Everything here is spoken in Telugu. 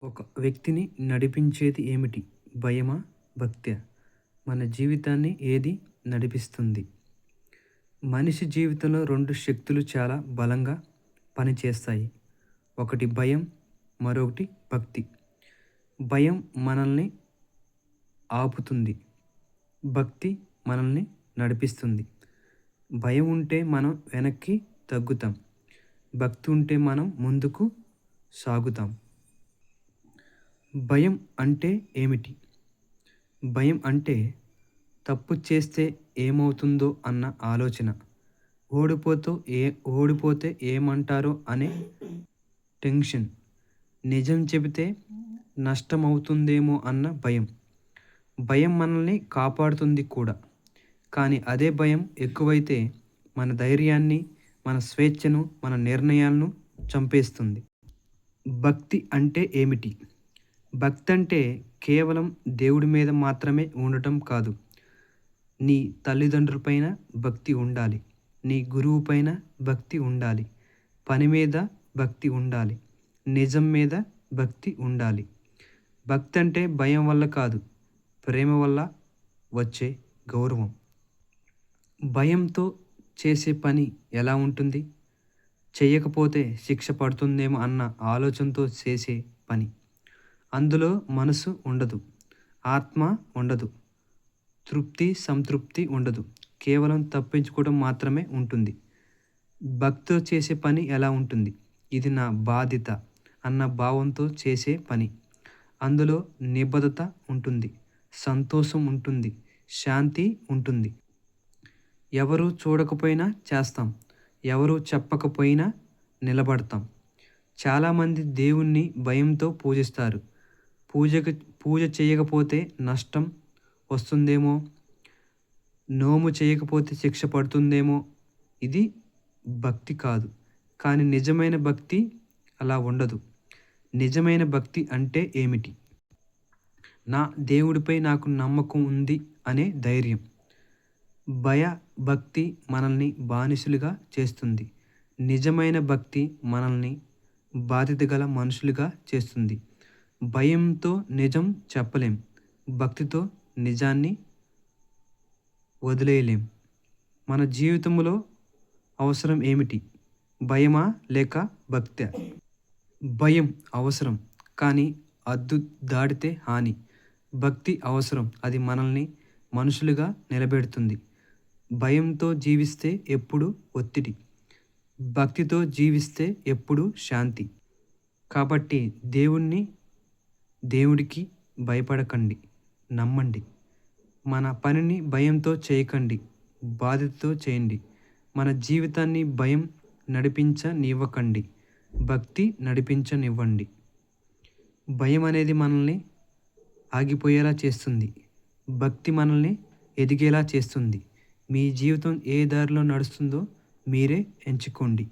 ఒక వ్యక్తిని నడిపించేది ఏమిటి? భయమా? భక్త్యా? మన జీవితాన్ని ఏది నడిపిస్తుంది? మనిషి జీవితంలో 2 శక్తులు చాలా బలంగా పనిచేస్తాయి. ఒకటి భయం, మరొకటి భక్తి. భయం మనల్ని ఆపుతుంది. భక్తి మనల్ని నడిపిస్తుంది. భయం ఉంటే మనం వెనక్కి తగ్గుతాం. భక్తి ఉంటే మనం ముందుకు సాగుతాం. భయం అంటే ఏమిటి? భయం అంటే తప్పు చేస్తే ఏమవుతుందో అన్న ఆలోచన. ఓడిపోతూ ఏ ఓడిపోతే ఏమంటారో అనే టెన్షన్. నిజం చెబితే నష్టమవుతుందేమో అన్న భయం. భయం మనల్ని కాపాడుతుంది కూడా. కానీ అదే భయం ఎక్కువైతే మన ధైర్యాన్ని, మన స్వేచ్ఛను, మన నిర్ణయాలను చంపేస్తుంది. భక్తి అంటే ఏమిటి? భక్తి అంటే కేవలం దేవుడి మీద మాత్రమే ఉండటం కాదు. నీ తల్లిదండ్రులపైన భక్తి ఉండాలి. నీ గురువు పైన భక్తి ఉండాలి. పని మీద భక్తి ఉండాలి. నిజం మీద భక్తి ఉండాలి. భక్తి అంటే భయం వల్ల కాదు, ప్రేమ వల్ల వచ్చే గౌరవం. భయంతో చేసే పని ఎలా ఉంటుంది? చెయ్యకపోతే శిక్ష పడుతుందేమో అన్న ఆలోచనతో చేసే పని. అందులో మనసు ఉండదు, ఆత్మ ఉండదు, తృప్తి, సంతృప్తి ఉండదు. కేవలం తప్పించుకోవడం మాత్రమే ఉంటుంది. భక్తితో చేసే పని ఎలా ఉంటుంది? ఇది నా బాధ్యత అన్న భావంతో చేసే పని. అందులో నిబద్ధత ఉంటుంది, సంతోషం ఉంటుంది, శాంతి ఉంటుంది. ఎవరు చూడకపోయినా చేస్తాం, ఎవరు చెప్పకపోయినా నిలబడతాం. చాలామంది దేవుణ్ణి భయంతో పూజిస్తారు. పూజ చేయకపోతే నష్టం వస్తుందేమో, నోము చేయకపోతే శిక్ష పడుతుందేమో. ఇది భక్తి కాదు. కానీ నిజమైన భక్తి అలా ఉండదు. నిజమైన భక్తి అంటే ఏమిటి? నా దేవుడిపై నాకు నమ్మకం ఉంది అనే ధైర్యం. భక్తి మనల్ని బానిసలుగా చేస్తుంది. నిజమైన భక్తి మనల్ని బాధ్యత గల మనుషులుగా చేస్తుంది. భయంతో నిజం చెప్పలేం. భక్తితో నిజాన్ని వదిలేయలేం. మన జీవితంలో అవసరం ఏమిటి? భయమా లేక భక్త్యా? భయం అవసరం, కానీ హద్దు దాటితే హాని. భక్తి అవసరం, అది మనల్ని మనుషులుగా నిలబెడుతుంది. భయంతో జీవిస్తే ఎప్పుడు ఒత్తిడి, భక్తితో జీవిస్తే ఎప్పుడు శాంతి. కాబట్టి దేవుడికి భయపడకండి, నమ్మండి. మన పనిని భయంతో చేయకండి, బాధ్యతతో చేయండి. మన జీవితాన్ని భయం నడిపించనివ్వకండి, భక్తి నడిపించనివ్వండి. భయం అనేది మనల్ని ఆగిపోయేలా చేస్తుంది. భక్తి మనల్ని ఎదిగేలా చేస్తుంది. మీ జీవితం ఏ దారిలో నడుస్తుందో మీరే ఎంచుకోండి.